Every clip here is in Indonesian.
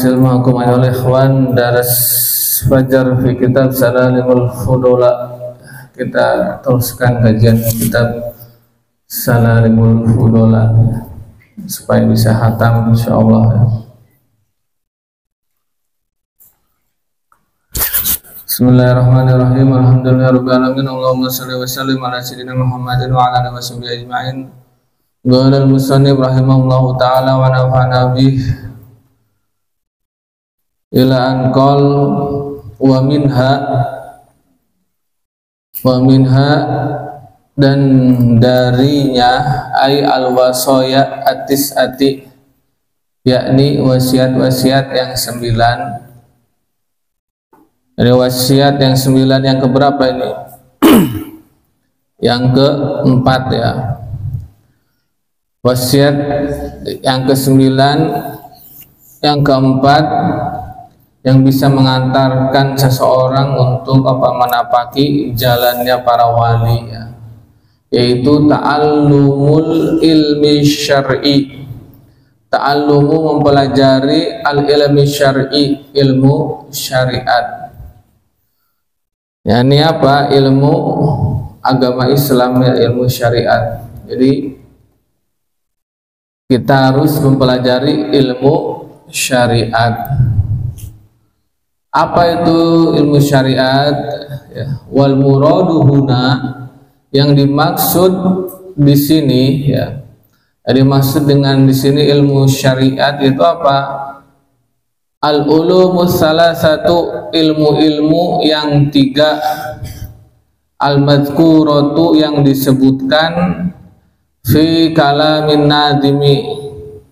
Nuwasil ma'akum ayol ikhwan daras fajar fi kitab Salamul Fudola. Kita teruskan kajian kitab Salamul Fudola supaya bisa hatam insyaallah ya. Bismillahirrahmanirrahim. Alhamdulillahirabbil alamin. Allahumma shalli wa sallim ala sayyidina Muhammadin wa ala alihi washabihi ajma'in. Qala al-musannif rahimahullahu ta'ala wa nafa'ana bih ila an qol wa minha dan darinya ay al-wasaya at-tis'ati, yakni wasiat-wasiat yang 9. Dari wasiat yang 9 yang keberapa ini? Yang keempat ya. Wasiat yang ke-9, yang keempat yang bisa mengantarkan seseorang untuk menapaki jalannya para wali ya, yaitu ta'allumul ilmi syar'i. Ta'allumu mempelajari al-ilmi syar'i, ilmu syariat. Ya, ini apa? Ilmu agama Islam ya, ilmu syariat. Jadi kita harus mempelajari ilmu syariat. Apa itu ilmu syariat? Ya, wal muradu huna, yang dimaksud di sini ya. Yang dimaksud dengan di sini ilmu syariat itu apa? Al-ulumus salah satu ilmu-ilmu yang 3, al-madhkuratu yang disebutkan fi kalamin nadimi,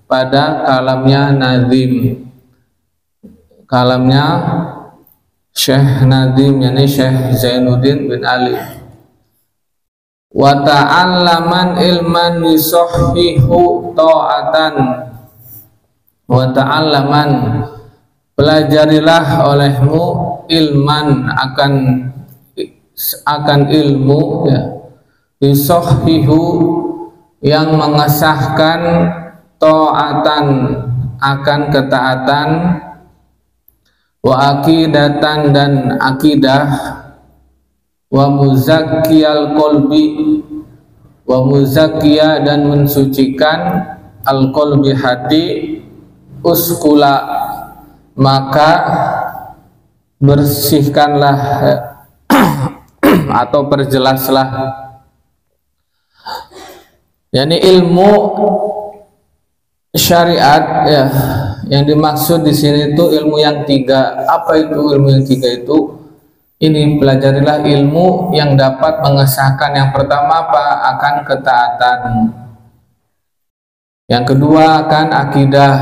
pada kalamnya Nadim, kalamnya Syekh Nadim, yakni Syekh Zainuddin bin Ali. Wa ta'allaman ilman yusahhihu ta'atan, wa ta'allaman pelajarilah olehmu ilman akan ilmu ya, yusahhihu yang mengesahkan, ta'atan akan ketaatan, wa akidatan dan akidah, wa muzakkiyal qalbi, wa muzakkiya dan mensucikan, al qalbi hati, uskula maka bersihkanlah atau perjelaslah. Yani ilmu syariat ya, yang dimaksud di sini itu ilmu yang 3. Apa itu ilmu yang 3 itu? Ini pelajarilah ilmu yang dapat mengesahkan, yang pertama apa? Akan ketaatan. Yang kedua akan akidah.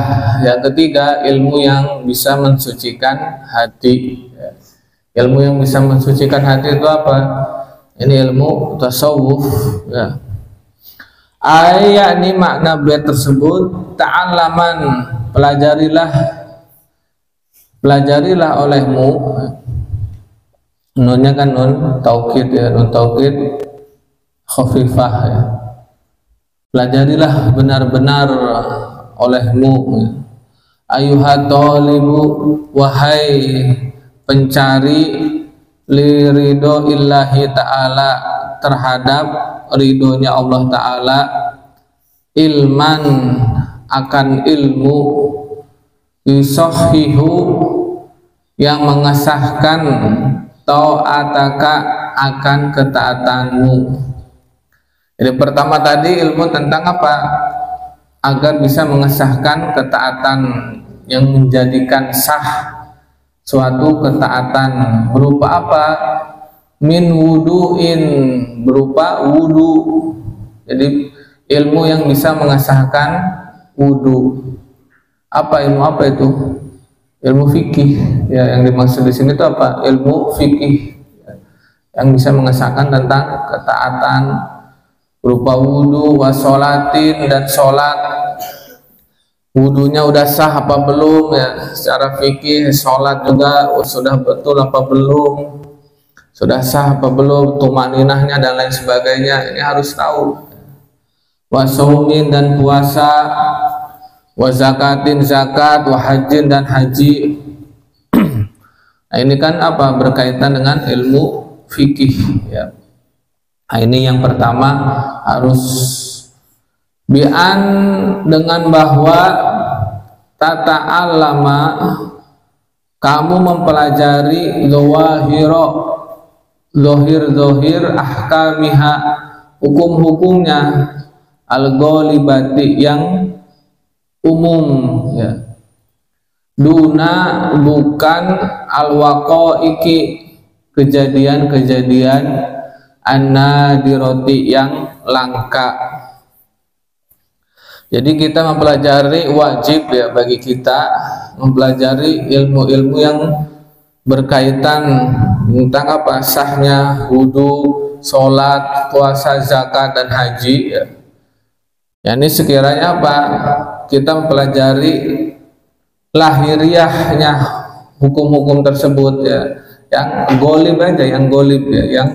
Yang ketiga ilmu yang bisa mensucikan hati. Ilmu yang bisa mensucikan hati itu apa? Ini ilmu tasawuf ya. Ayat ini makna bait tersebut, ta'allaman pelajarilah olehmu. Nunnya kan nun taukid ya, nun taukid khafifah ya. Pelajarilah benar-benar olehmu ya. Ayuhat talibu, wahai pencari, liridho illahi ta'ala, terhadap ridhonya Allah Ta'ala, ilman akan ilmu, yusahhihu yang mengesahkan, ta'ataka akan ketaatanmu. Jadi pertama tadi ilmu tentang apa? Agar bisa mengesahkan ketaatan, yang menjadikan sah suatu ketaatan. Berupa apa? Min wudu'in, berupa wudu. Jadi ilmu yang bisa mengesahkan wudu. Apa ilmu apa itu? Ilmu fikih ya, yang dimaksud di sini itu apa? Ilmu fikih yang bisa mengesahkan tentang ketaatan berupa wudu, wasolatin dan sholat. Wudunya udah sah apa belum ya secara fikih, sholat juga sudah betul apa belum, sudah sah apa belum, tumaninahnya dan lain sebagainya, ini harus tahu. Wasaumin dan puasa, wa zakatin zakat, wa hajjin dan haji. Nah, ini kan apa, berkaitan dengan ilmu fikih ya. Nah, ini yang pertama harus bi'an, dengan bahwa tata'allama, kamu mempelajari zohir ahkamiha, hukum-hukumnya, al-ghalibati yang umum ya, duna bukan al-waqaiki, kejadian-kejadian an-nadirati yang langka. Jadi kita mempelajari, wajib ya bagi kita mempelajari ilmu-ilmu yang berkaitan tentang apa, sahnya wudu, sholat, puasa, zakat dan haji ya. Ya, ini sekiranya apa, kita mempelajari lahiriahnya hukum-hukum tersebut ya, yang golib aja, yang golib ya, yang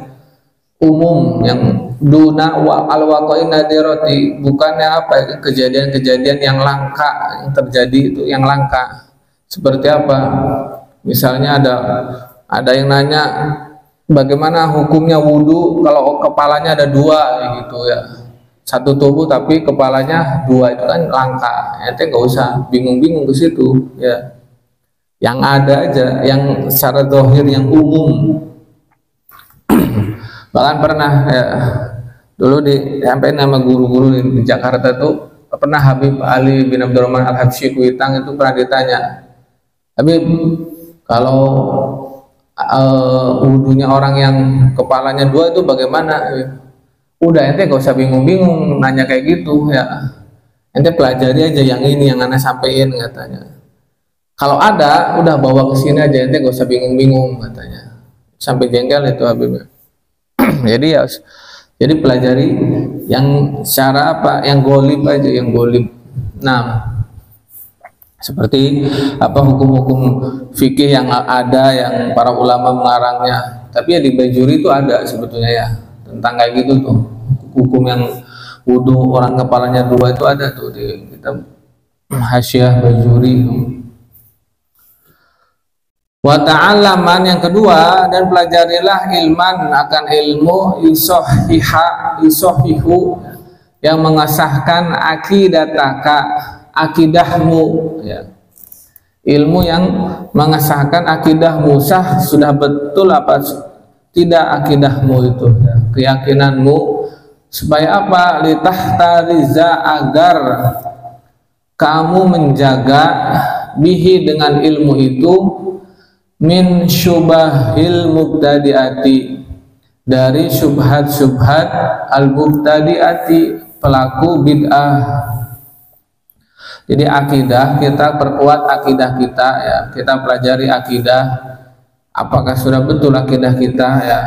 umum, yang duna al-waqa'i nadirati, bukannya apa, kejadian-kejadian yang langka yang terjadi itu, yang langka. Seperti apa? Misalnya ada yang nanya bagaimana hukumnya wudu kalau kepalanya ada dua gitu ya, satu tubuh tapi kepalanya dua, itu kan langka. Ente nggak usah bingung-bingung ke situ ya, yang ada aja, yang secara zahir, yang umum. Bahkan pernah ya, dulu sampai nama guru-guru di Jakarta tuh, pernah Habib Ali bin Abdurrahman Al-Habsyi Kuitang itu pernah ditanya, Habib, kalau wudunya orang yang kepalanya dua itu bagaimana? Udah, ente gak usah bingung-bingung nanya kayak gitu ya, ente pelajari aja yang ini yang anda sampein katanya. Kalau ada, udah bawa ke sini aja, ente gak usah bingung-bingung katanya. Sampai jengkel itu Habibnya. Jadi pelajari yang secara apa, yang golib aja, yang golib. Nah, seperti apa hukum-hukum fikih yang ada, yang para ulama mengarangnya. Tapi ya di Bajuri itu ada sebetulnya ya, tentang kayak gitu tuh, hukum yang wudu orang kepalanya dua itu ada tuh di kitab Hasyiah Bajuri. Wa ta'allaman, yang kedua, dan pelajarilah ilman, akan ilmu yusohihu, yang mengesahkan akidataka, akidahmu ya. Ilmu yang mengesahkan akidahmu, sah sudah betul apa tidak akidahmu itu ya, keyakinanmu, supaya apa, litahtariza, agar kamu menjaga bihi, dengan ilmu itu, min syubahil mubtadi'ati, dari syubhat-syubhat al-mubtadi'ati, pelaku bid'ah. Jadi akidah, kita perkuat akidah kita ya, kita pelajari akidah, apakah sudah betul akidah kita ya,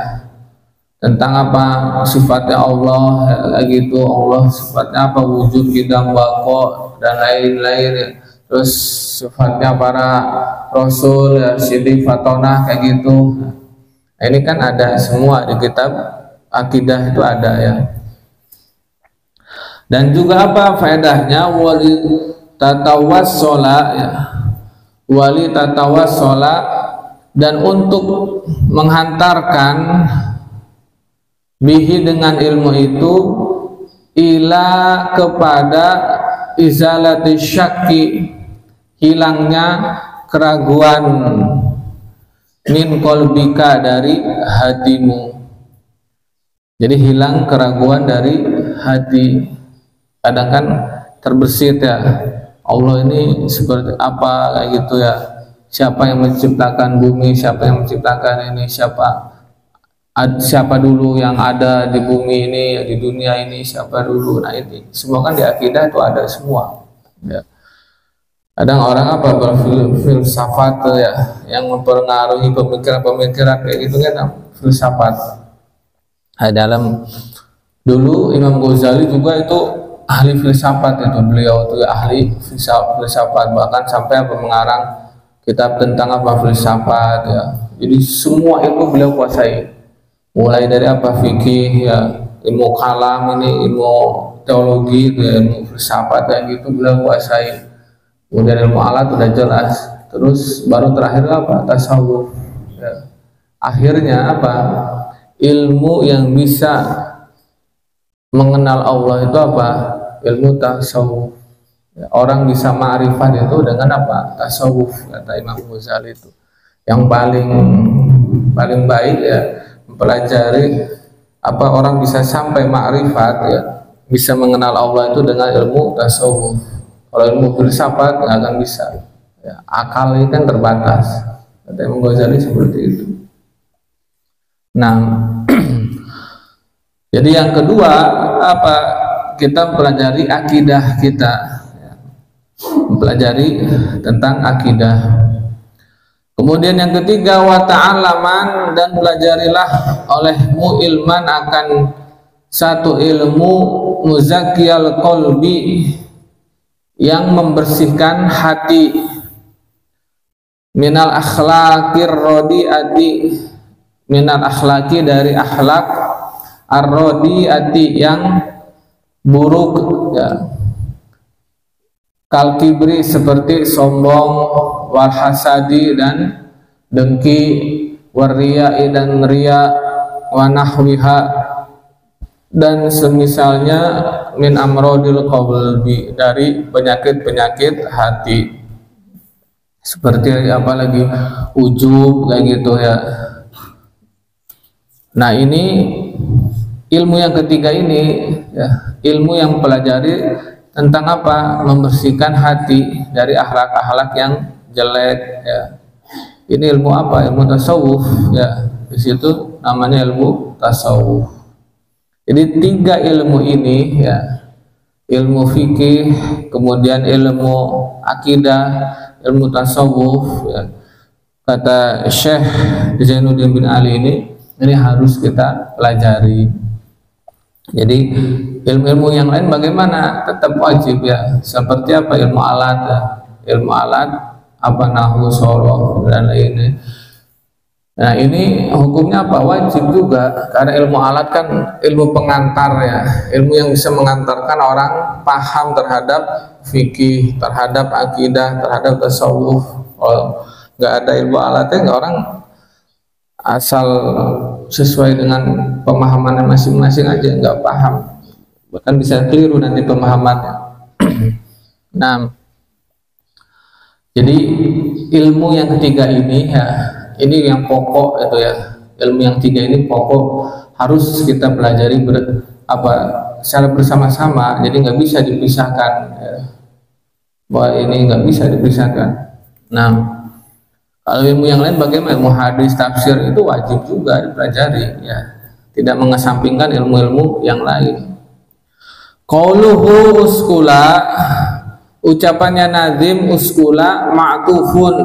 tentang apa sifatnya Allah ya, gitu, Allah sifatnya apa, wujud, qidam, baqa dan lain-lain ya. Terus sifatnya para rasul ya, sidik, fatonah kayak gitu. Nah, ini kan ada semua di kitab akidah itu ada ya. Dan juga apa faedahnya, wali tatawassola ya, wali tatawassola, dan untuk menghantarkan bihi, dengan ilmu itu, ila, kepada izalati syakki, hilangnya keraguan, min qalbika, dari hatimu. Jadi hilang keraguan dari hati. Kadang kan terbersit ya, Allah ini seperti apa kayak gitu ya, siapa yang menciptakan bumi, siapa yang menciptakan ini, siapa dulu yang ada di bumi ini, di dunia ini, siapa dulu. Nah ini semua kan di akidah itu ada semua ya. Kadang orang apa, berfilsafat ya, yang mempengaruhi pemikiran-pemikiran kayak gitu kan, filsafat. Nah, dalam dulu Imam Ghazali juga itu ahli filsafat, itu beliau itu ahli filsafat, bahkan sampai mengarang kitab tentang apa, filsafat ya. Jadi semua itu beliau kuasai, mulai dari apa, fikih ya, ilmu kalam ini, ilmu teologi ya, ilmu filsafat kayak gitu beliau kuasai. kemudian ilmu alat udah jelas, terus baru terakhir apa? Tasawuf. Ya. Akhirnya apa? Ilmu yang bisa mengenal Allah itu apa? Ilmu tasawuf. Ya, orang bisa ma'rifat itu dengan apa? Tasawuf, kata Imam Ghazali itu. Yang paling baik ya mempelajari apa, orang bisa sampai ma'rifat ya, bisa mengenal Allah itu dengan ilmu tasawuf. Kalau ilmu filsafat nggak akan bisa. Ya, akal ini kan terbatas. Kata Imam Ghazali seperti itu. Nah, jadi yang kedua apa? Kita mempelajari akidah kita. Mempelajari tentang akidah. Kemudian yang ketiga, wa ta'allaman, dan pelajarilah olehmu ilman akan satu ilmu muzakkiyal qalbi, yang membersihkan hati, minal akhlaqir radiati, minal akhlaqi, dari akhlak, ar-radiati, yang buruk ya, kal kibri, seperti sombong, wal hasadi, dan dengki, wariyai, dan riya, wa nahwiha, dan semisalnya, min amrodil qalbi, dari penyakit-penyakit hati, seperti apalagi ujub kayak gitu ya. Nah, ini ilmu yang ketiga ini ya, ilmu yang mempelajari tentang apa? Membersihkan hati dari akhlak-akhlak yang jelek ya. Ini ilmu apa? Ilmu tasawuf ya. Di situ namanya ilmu tasawuf. Jadi tiga ilmu ini ya, ilmu fikih, kemudian ilmu akidah, ilmu tasawuf ya. Kata Syekh Zainuddin bin Ali ini harus kita pelajari. Jadi ilmu-ilmu yang lain bagaimana? Tetap wajib ya. Seperti apa? Ilmu alat ya. Ilmu alat apa, nahwu, sorof, dan lainnya. Nah, ini hukumnya apa? Wajib juga, karena ilmu alat kan ilmu pengantar ya, ilmu yang bisa mengantarkan orang paham terhadap fikih, terhadap akidah, terhadap tasawuf. Kalau nggak ada ilmu alatnya, nggak, orang asal sesuai dengan pemahamannya masing-masing aja nggak paham, bahkan bisa keliru nanti pemahamannya. Nah, jadi ilmu yang ketiga ini ya, ini yang pokok itu ya, ilmu yang tiga ini pokok, harus kita pelajari secara bersama-sama, jadi nggak bisa dipisahkan ya. Bahwa ini nggak bisa dipisahkan. Nah, kalau ilmu yang lain bagaimana? Ilmu hadis, tafsir itu wajib juga dipelajari ya, tidak mengesampingkan ilmu-ilmu yang lain. Qauluhu uskula, ucapannya nazim uskula, ma'tufun,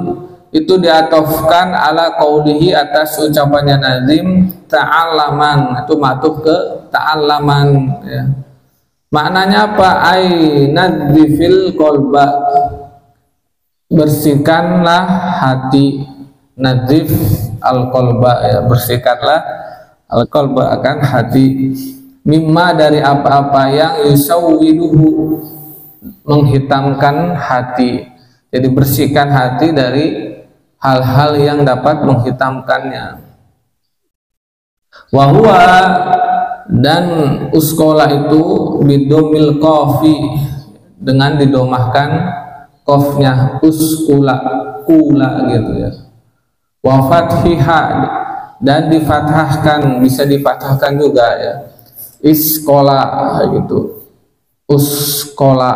itu diatofkan ala qaulihi, atas ucapannya nazim, ta'allaman, itu ma'tuf ke ta'allaman ya. Maknanya apa? Ai nadzifil qalba, bersihkanlah hati, nadzif al-qalba ya, bersihkanlah al-qalba, akan hati, mimma, dari apa-apa yang yusawwiduhu, menghitamkan hati. Jadi bersihkan hati dari hal-hal yang dapat menghitamkannya. Wa huwa, dan uskola itu bidomil qafi, dengan didomahkan qafnya, uskula, kula gitu ya. Wa fathiha, dan difathahkan, bisa difathahkan juga ya, iskola gitu, uskola,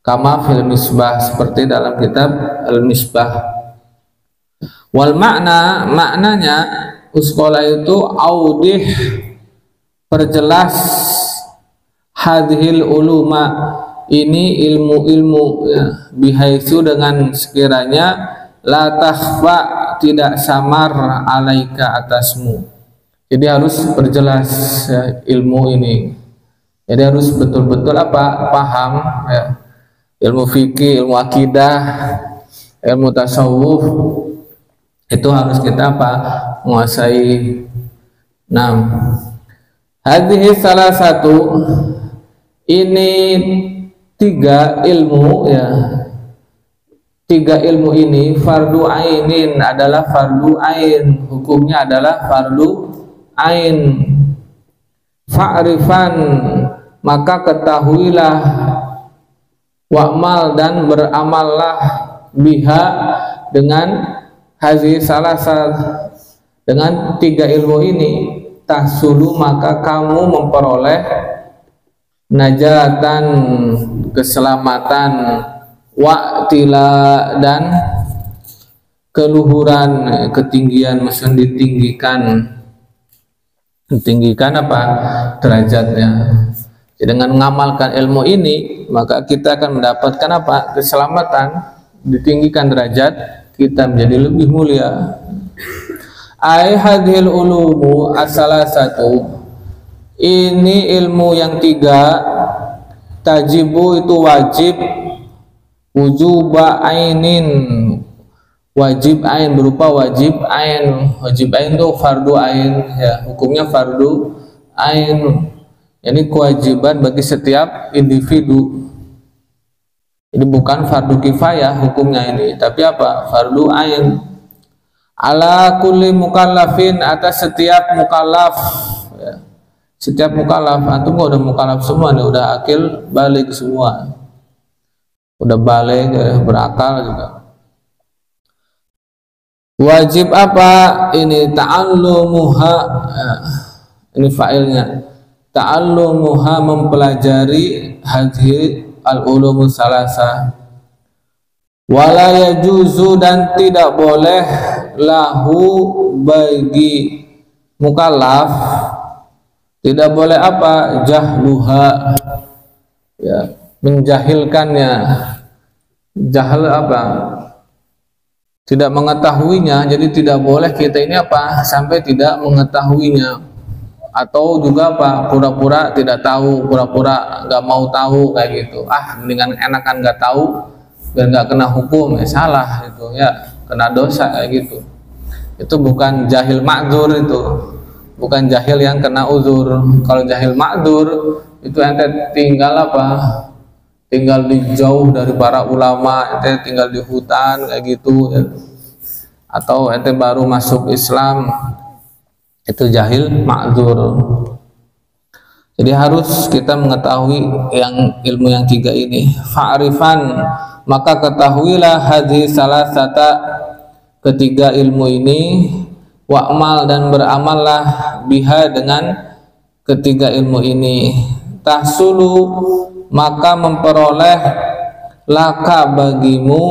kama fil misbah, seperti dalam kitab al-misbah. Wal makna, maknanya uskola itu audih, perjelas, hadhil uluma, ini ilmu-ilmu ya, bihaitsu, dengan sekiranya, la takhfa, tidak samar, alaika, atasmu. Jadi harus perjelas ya, ilmu ini. Jadi harus betul-betul apa? Paham ya. Ilmu fikih, ilmu akidah, ilmu tasawuf, itu harus kita apa? Menguasai. Nah, hadhihi salah satu, ini tiga ilmu ya, tiga ilmu ini fardu ainin, adalah fardu ain, hukumnya adalah fardu ain. Fa'rifan, maka ketahuilah, wa'mal, dan beramallah, biha, dengan hazi salasah, dengan tiga ilmu ini, tahsulu, maka kamu memperoleh najatan, keselamatan, wa'tila, dan keluhuran, ketinggian, maksudnya ditinggikan apa? Derajatnya. Jadi dengan mengamalkan ilmu ini, maka kita akan mendapatkan apa? Keselamatan, ditinggikan derajat kita menjadi lebih mulia. Ai hadhil ulumu as-salasatu, ini ilmu yang tiga, tajibu, itu wajib, wujuba ainin, wajib ain, berupa wajib ain. Wajib ain itu fardu ain, ya, hukumnya fardu ain. Ini kewajiban bagi setiap individu. Ini bukan fardu kifayah hukumnya ini, tapi apa? Fardu ain. Ala kulli mukallafin, atas setiap mukallaf, ya. Setiap mukallaf, antum udah mukallaf semua nih, udah akil balik semua, udah balik, berakal juga. Wajib apa? Ini ta'allumuha, ini fa'ilnya, ta'allumuha, mempelajari hadhi al-ulumu salasa. Wala yajuzu, dan tidak boleh, lahu, bagi mukallaf, tidak boleh apa? Jahluha, ya, menjahilkannya. Jahal apa? Tidak mengetahuinya. Jadi tidak boleh kita ini apa? Sampai tidak mengetahuinya. Atau juga apa? Pura-pura tidak tahu, pura-pura nggak mau tahu, kayak gitu. Mendingan enakan nggak tahu biar nggak kena hukum. Salah itu, ya, kena dosa, kayak gitu. Itu bukan jahil ma'dzur, itu bukan jahil yang kena uzur. Kalau jahil ma'dzur itu ente tinggal apa? Tinggal di jauh dari para ulama, ente tinggal di hutan, kayak gitu, ya. Atau ente baru masuk Islam, itu jahil ma'dzur. Jadi harus kita mengetahui yang ilmu yang tiga ini. Fa'rifan, maka ketahuilah hadis salasata, ketiga ilmu ini, wa'mal, dan beramallah, biha, dengan ketiga ilmu ini, tahsulu, maka memperoleh, laka, bagimu,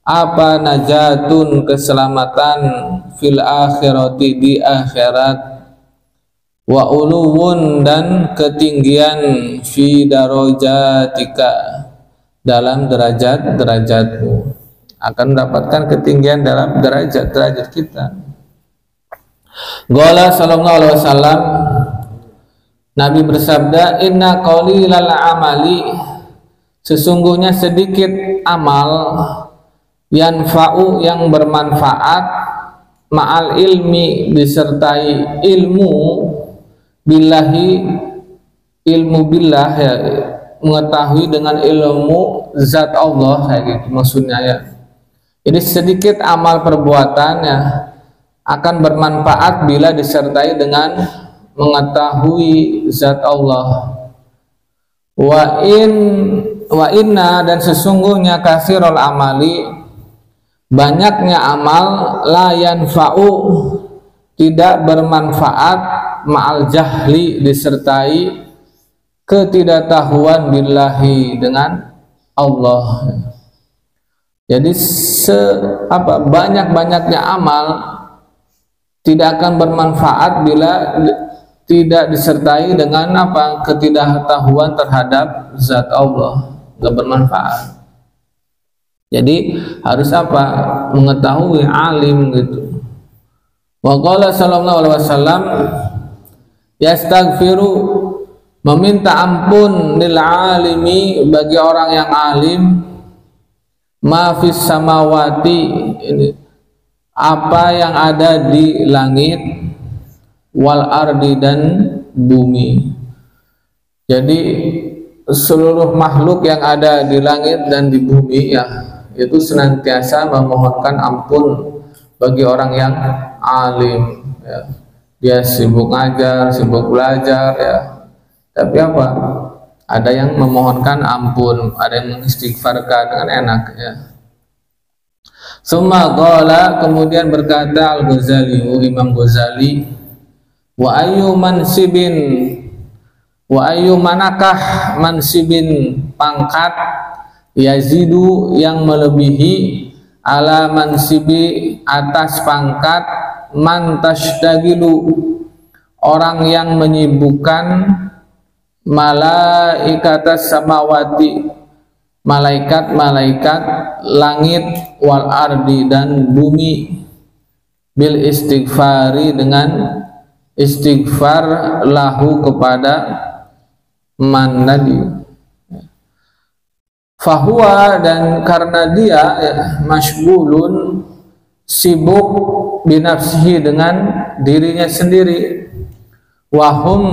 apa? Najatun, keselamatan, fil akhirati, di akhirat, wa uluwun, dan ketinggian, fi darajatika, dalam derajat-derajatmu, akan mendapatkan ketinggian dalam derajat-derajat kita. Qala sallallahu alaihi wasallam, Nabi bersabda, inna qalilal amali, sesungguhnya sedikit amal, yanfa'u, yang bermanfaat, ma'al ilmi, disertai ilmu, billahi, ilmu billah, ya, mengetahui dengan ilmu zat Allah, kayak gitu maksudnya, ya. Ini sedikit amal perbuatannya akan bermanfaat bila disertai dengan mengetahui zat Allah. Wa inna, dan sesungguhnya kasirul amali, banyaknya amal, la yanfa'u, tidak bermanfaat, ma'al jahli, disertai ketidaktahuan, billahi, dengan Allah. Jadi banyak-banyaknya amal tidak akan bermanfaat bila tidak disertai dengan apa? Ketidaktahuan terhadap zat Allah, nggak bermanfaat. Jadi harus apa? Mengetahui, alim, gitu. Wa qala sallallahu alaihi wasallam, yastaghfiru, meminta ampun, lil alimi, bagi orang yang alim, ma fis samawati, ini apa yang ada di langit, wal ardi, dan bumi. Jadi seluruh makhluk yang ada di langit dan di bumi, ya, itu senantiasa memohonkan ampun bagi orang yang alim, ya. Dia sibuk ngajar, sibuk belajar, ya. Tapi apa? Ada yang memohonkan ampun, ada yang mengistighfarkan dengan enak, ya. Summa qala, kemudian berkata Al-Ghazali, Imam Ghazali, wa ayyu mansibin, wa ayyu manakah mansibin, pangkat, yazidu yang melebihi, ala mansibi atas pangkat, man tashtagilu orang yang menyibukkan, malaikatas samawati malaikat-malaikat langit, wal ardi dan bumi, bil istighfari dengan istighfar, lahu kepada man tadi. Fahuwa, dan karena dia, ya, masyghulun sibuk, binafsihi dengan dirinya sendiri, wahum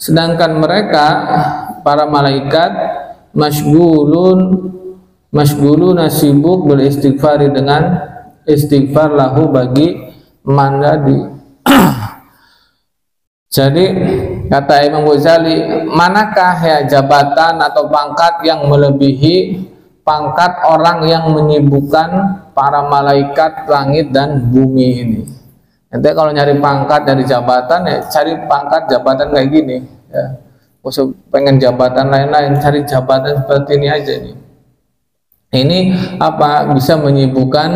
sedangkan mereka para malaikat masyghuluna sibuk beristighfari dengan istighfar, lahu bagi man tadi. Jadi kata Imam Ghazali, manakah ya jabatan atau pangkat yang melebihi pangkat orang yang menyibukkan para malaikat langit dan bumi ini. Nanti kalau nyari pangkat dari jabatan, ya cari pangkat jabatan kayak gini, ya. Usah pengen jabatan lain-lain, cari jabatan seperti ini aja nih. Ini apa? Bisa menyibukkan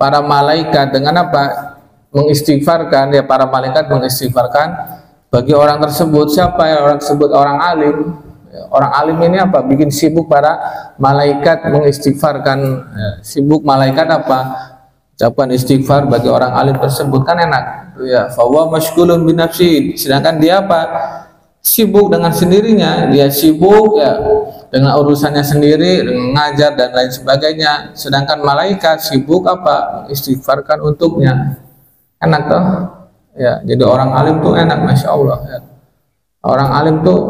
para malaikat dengan apa? Mengistighfarkan, ya, para malaikat mengistighfarkan bagi orang tersebut. Siapa ya orang tersebut? Orang alim. Orang alim ini apa? Bikin sibuk para malaikat mengistighfarkan, ya. Sibuk malaikat apa? Ucapan istighfar bagi orang alim tersebut, kan enak, ya. Fawa masyghulun binafsi, sedangkan dia apa? Sibuk dengan sendirinya, dia sibuk, ya, dengan urusannya sendiri, dengan ngajar dan lain sebagainya. Sedangkan malaikat sibuk apa? Istighfarkan untuknya. Enak toh, ya. Jadi orang alim tuh enak, masya Allah, ya. Orang alim tuh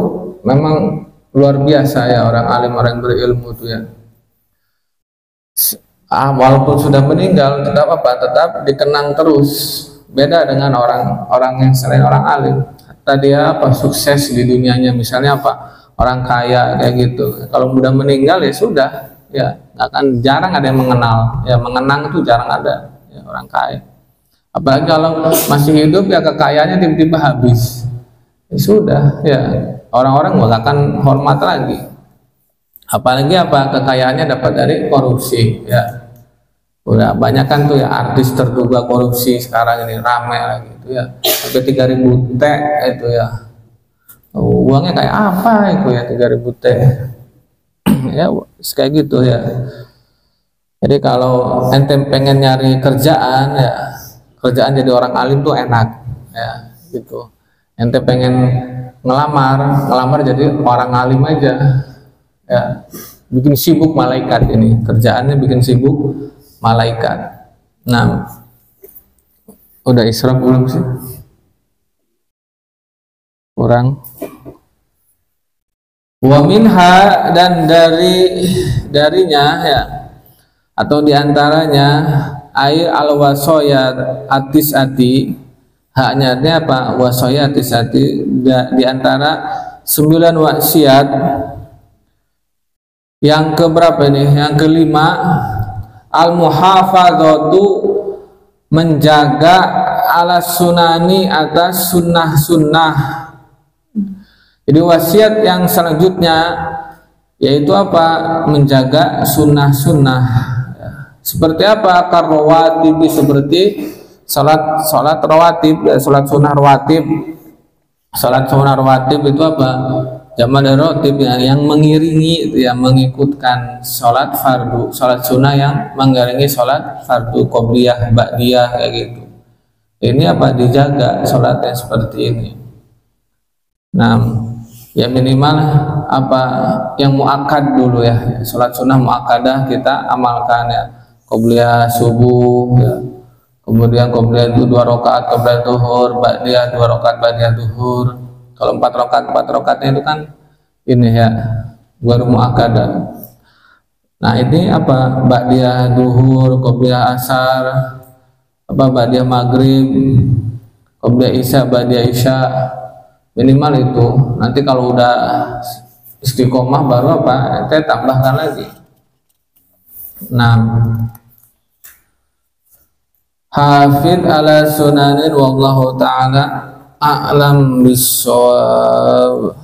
memang luar biasa, ya. Orang alim, orang berilmu tuh, ya. Walaupun sudah meninggal tetap apa? Tetap dikenang terus. Beda dengan orang yang selain orang alim. Tadi apa? Sukses di dunianya, misalnya apa? Orang kaya kayak gitu. Kalau sudah meninggal ya sudah, ya akan jarang ada yang mengenal, ya. Mengenang itu jarang ada, ya, orang kaya. Apalagi kalau masih hidup, ya kekayaannya tiba-tiba habis, ya sudah, ya orang-orang nggak akan hormat lagi. Apalagi apa? Kekayaannya dapat dari korupsi, ya. Udah banyak kan tuh, ya, artis terduga korupsi sekarang ini rame lagi itu, ya. Sampai 3.000 T itu, ya. Uangnya kayak apa itu, ya, 3.000 T. Ya kayak gitu, ya. Jadi kalau ente pengen nyari kerjaan, ya, kerjaan jadi orang alim tuh enak, ya, gitu. Ente pengen ngelamar jadi orang alim aja, ya. Bikin sibuk malaikat ini, kerjaannya bikin sibuk malaikat. Nah, udah Isra belum sih? Kurang. Wa minha, dan darinya, ya, atau diantaranya, air al wasoya atis ati, haknya apa? Wasoya atis ati, diantara 9 wasiat. Yang keberapa ini? Yang kelima, al muhafadzatu, menjaga, ala sunani, atas sunnah-sunnah. Jadi wasiat yang selanjutnya yaitu apa? Menjaga sunnah-sunnah. Seperti apa? Karrawatib, seperti salat rawatib, salat sunnah rawatib. Salat sunnah rawatib itu apa? Jamak dari rawatib, yang mengiringi, yang mengikutkan salat fardu, salat sunnah yang mengiringi salat fardu, qobliyah, ba'diyah, kayak gitu. Ini apa? Dijaga salatnya seperti ini. Nah, ya minimal apa? Yang muakkad dulu, ya. Salat sunnah muakkadah kita amalkan, ya. Qobliyah subuh, ya. Kemudian qobliyah itu 2 rakaat qobliyah zuhur, ba'diyah 2 rakaat ba'diyah zuhur. Kalau 4 rakaatnya itu kan ini, ya, baru muakkadah. Nah ini apa, ba'diyah duhur, qobliyah asar, apa ba'diyah maghrib, qobliyah isya, ba'diyah isya, minimal itu. Nanti kalau udah istiqomah baru apa, ente tambahkan lagi. Nah, hafid ala sunanin wallahu ta'ala a'lam bissawab.